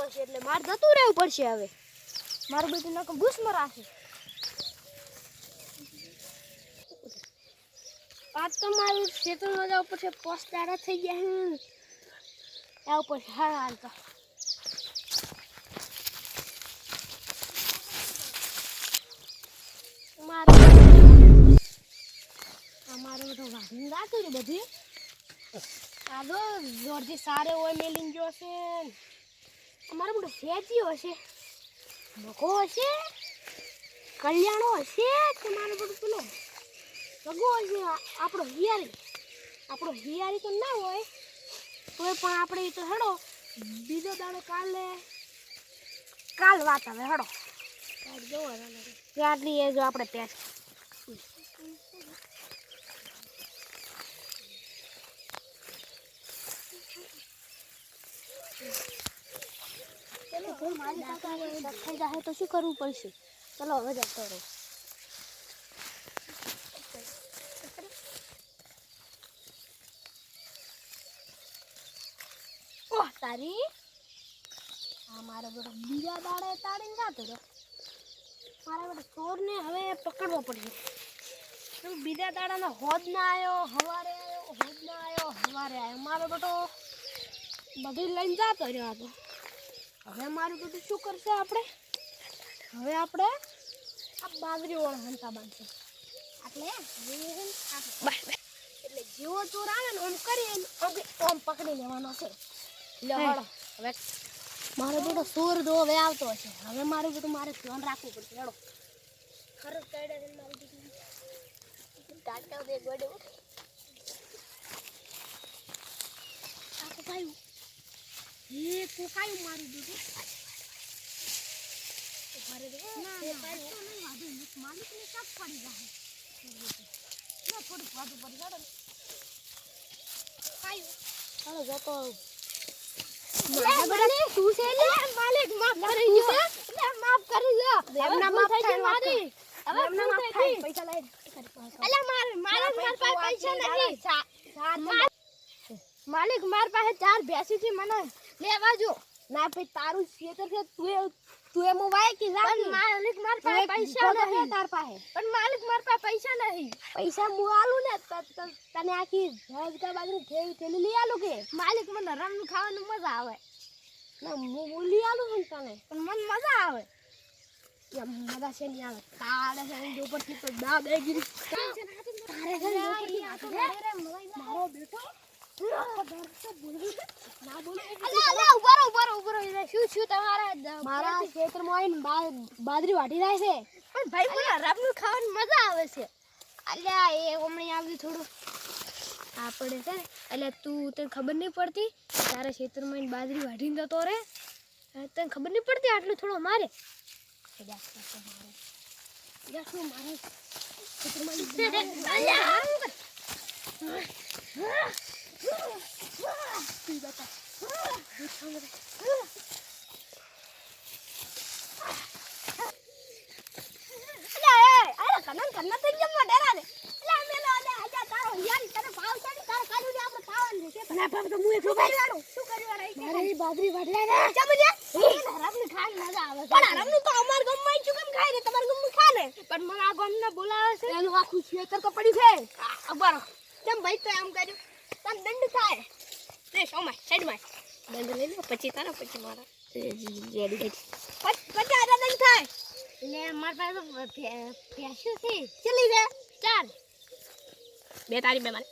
આવશે એટલે માર જતું રહેવું પડશે હવે મારું બેટું નકો ગુસ્મો રાખે આજ તો મારું ખેતરમાં જવું પડશે પોસ્ટ દાડા થઈ ગયા આ ઉપર હાલ તો મારું તો વાંધો રાખું છે બધી આ તો જોરથી સારે હોય મેલીન જો છે અમારો બધો ફેંચ્યો હશે ભગો હશે કલ્યાણો હશે કે મારો બધું પેલો ભગો હશે આપણો હિયારી તો ના હોય તોય પણ આપણે તો હેડો બીજો દાડો કાલ વાત હવે હેડો આટલી એ જો આપણે પેસ થઈ જાય તો શું કરવું પડશે ચલો હવે જતો રહો ઓહ તારી આ મારો બધો બીજા દાડે તાળીને જતો રહ્યો મારા બધો ચોરને હવે પકડવો પડશે બીજા દાડાનો હોદ ના આવ્યો હવારે આવ્યો મારો બધો બધું લઈને જતો રહ્યો હતો હવે મારું બધું શું કરશે આપણે આ બાજરી વાળો હંતા બાંધશે એટલે જેવો ચોર આવે ને આમ કરી આમ પકડી લેવાનો છે હવે મારો બધો ચોર જો હવે આવતો હશે હવે મારું બધું મારે ધ્યાન રાખવું પડશે હેડો ખરું કાઢ્યા મારું બધું ટાટા દે ગોડે આ તો કાયું કોકાયું મારું દીધું મારે દે ના માલિકને સાફ પડી જાય ના થોડું વાદું પડી જાય કાયું ચાલો જતો માલિક તું છે લે માલિક માફ કરી દો માફ કરી દો એમના માફ થાય મારી હવે એમના માફ થાય પૈસા લઈ અલા મારા પાસે પૈસા નહીં માલિક માર પાસે 4 ભેંસી થી મને લેવા જો ના ભાઈ તારું ખેતર છે તું એમ વાય કે પણ માલિક માર પાસે પૈસા નહીં તાર પાસે પણ માલિક માર પાસે પૈસા નહીં પૈસા હું આલું ને તને આખી ભેંસકા બાજુ થેલી લઈ આલું કે માલિક મને રમનું ખાવાનું મજા આવે ના હું લઈ આલું ને તને પણ મને મજા આવે મજા છે નહીં આવે તારે છે ઉપરથી તો દા બેગીરી તારે ઘરે મારો બેટો મારા ખેતરમાં બાજરી વાટી જાય છે પણ ભાઈ મને રમનું ખાવાની મજા આવે છે અલ્યા એ હમણાં આવ્યું થોડું આપણે છે એટલે તું તને ખબર નહીં પડતી તારા ખેતરમાં બાજરી વાટીને જતો રે તને ખબર નહીં પડતી આટલું થોડું મારે બાજરી વાટલા પણ મને આ ગામના બોલાવે છે એનું આખું ખેતર કપડી છે અબારો કેમ ભાઈ તો આમ કર્યું તને દંડ થાય લે સોમાય સાઈડમાં દંડ લઈ લે પછી તારા પછી મારા રેડી રેડી 50,000 દંડ થાય એટલે માર પાસે ભેંસું છે ચલી જા 4 બે તારી બે મારે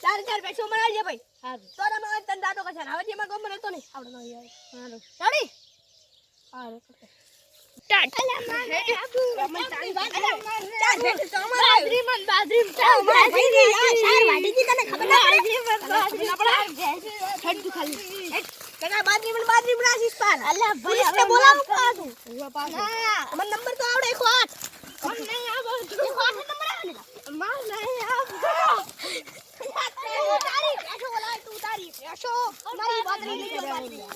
4 પૈસો મળાવજે ભાઈ હા તો તમે તને દાડો કશે હવે જે માં ગમ રહેતો નહીં આવડે ન યાર હાલો રેડી હાલો સ્ટાર્ટ અલા માર રમણ તારી વાત બાજરી મન બાજરી બાજરી શાર વાડી દી તને ખબર ના પડે હેડ તું ખાલી કના બાજરી મન આશીષ પાલ અલા ભાઈ હવે બોલાવ પાછું ઉવા પાછું મને નંબર તો આવડે 108 કોણ નહીં આવો 108 નંબર આવે ને માર નહીં આવો તારી કેશો બોલાવ તું તારી કેશો મારી બાજરી લઈ જવાની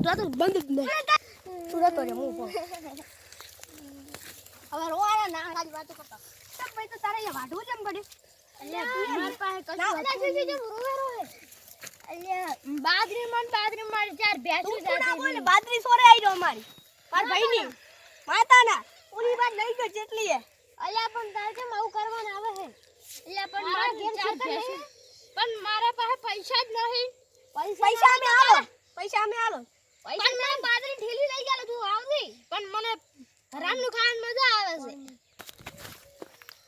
તો બંધ જ નહીં તું તો રે હું હવે રોવાના ના ખાલી વાતો કરતા તબ ભાઈ તો તારે એ વાઢવું જમ પડ્યું એટલે માર પાસે કશું ના જે રોવે રોવે અલ્યા બાદરી માં ચાર ભેંસું તું ના બોલે જાતી બાદરી સોરે આવી રહ્યો અમારી માર ભાઈની માતાના ઓલી વાત લઈ ગયો જેટલી હે અલ્યા પણ તારે કેમ આવું કરવાનું આવે હે અલ્યા પણ મારા ઘેર ચાર ભેંસું પણ મારા પાસે પૈસા જ નહીં પૈસા અમે આલો પણ મને બાદરી ઠેલી લઈ ગયા તું આવજી પણ મને હરામનું ખાવાનું મજા આવે છે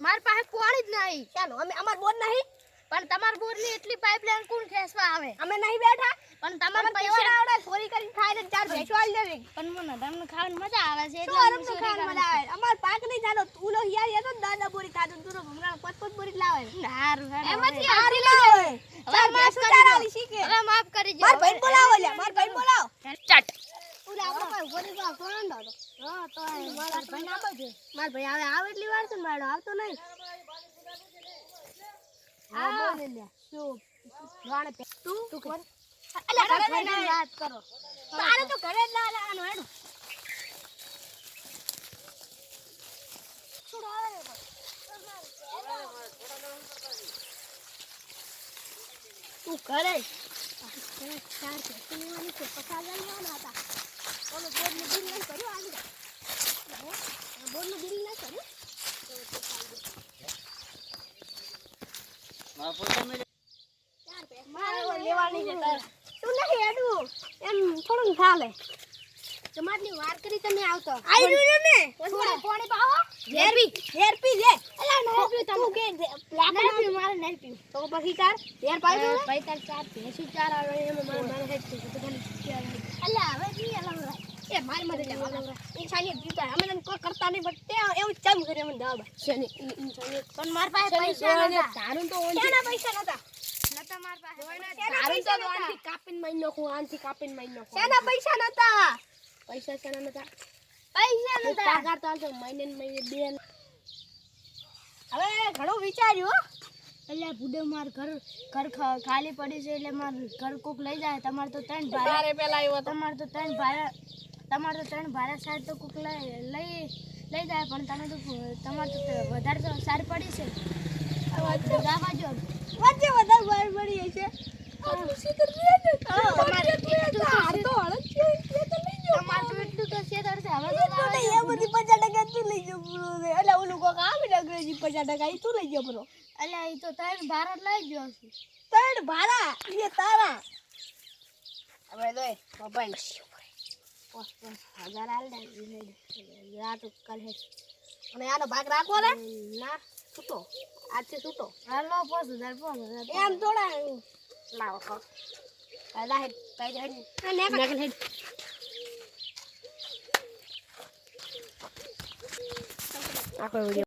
માર પાસે પાણી જ નહીં ચાલો અમે અમાર બોર નહીં પણ તમાર બોરની એટલી પાઇપલાઇન કોણ ખેંચવા આવે અમે નહીં બેઠા પણ તમાર પૈસા પૈસા આવડે ચોરી કરીને ખાય ને ચાર ભેંસો આલી દેવી પણ મને હરામનું ખાવાનું મજા આવે છે તો આરામ તો ખાવાનું મજા આવે અમાર પાક નહીં થાતો તું લો યાર એ તો દાદા બોરી થાતો તું ભમરા પત બોરી લાવે હારું એમાંથી હારી લાવે ચાર ભેંસો ચાર આલી શીખે હવે માફ કરી માર ભાઈ બોલાવો લ્યા માર ભાઈ બોલાવો ચટ ઓલા આપણે કોઈ ગોરી બા કોણ દાદો હા તો મારા ભાઈ ના બજે માર ભાઈ આવે આવે એટલી વાર છે મારો આવતો નહીં હા બોલે લ્યા શું ગાણે તું કોણ અલ્યા ઘરે ઘરે વાત કરો તારે તો ઘરે જ ના લાવવાનું હેડો છોડો આવે તું ઘરે ચાર પેટીની છે 50,000 લેવાના હતા ઓલો બોર્ડનું બિલ નહીં કર્યું આજે બોર્ડનું બિલ નહીં કર્યું મારે લેવાની છે તારે તું નહીં હેડું એમ થોડું ચાલે તમારની વાર કરી તમે આવતો આઈ રહ્યું ને થોડું પાણી પાવો હેરપી લે અલા નરપી તું કે નરપી મારે નરપી તો પછી તાર હેર પાઈ દો ભાઈ તાર ચાર ભેંસું ચાર આવે એમ મારે હેડ છે તો ખાલી અલા હવે જી અલા એ મારી મદદ લે ઇન્સાનિયત જીતા અમે તને કોઈ કરતા નહીં બટ તે એવું ચમ કરે મને દાબા ઇન્સાનિયત પણ માર પાસે પૈસા નતા તારું તો ઓન પૈસા નતા નતા માર પાસે તારું તો આનથી કાપીને માઈ નાખું આનથી કાપીને માઈ નાખું શેના પૈસા નતા પૈસા શેના નતા પૈસા નતા પગાર તો આલતો મહિને ને મહિને બે હવે ઘણું વિચાર્યું હો એટલે બુડે માર ઘર ખાલી પડી છે એટલે માર ઘર કોક લઈ જાય તમાર તો ત્રણ ભાઈ તારે પેલા આવ્યો તો તમાર તો ત્રણ ભાડા સાઈડ તો કોક લઈ જાય પણ તમે તો તમાર તો વધારે તો સારી પડી છે ગાવા જો વચ્ચે વધારે વાર મળી છે તમારે એટલું તો છે તારે હવે એ બધી 50% તું લઈ જાવ બ્રો એટલે ઓલું કોક આવે ને અંગ્રેજી 50% ઈ તું લઈ જાવ બ્રો અલ્યા ઈ તો ત્રણ ભારત લઈ ગયો છે ત્રણ ભાડા એ તારા હવે લે મોબાઈલ 5000 આલ દે રાત કાલ હે અને આનો ભાગ રાખો ને ના છૂટો આજથી છૂટો હાલો 5000 એમ થોડા લાવો ખો આલા હે પાઈ હે નેકલ હે આખો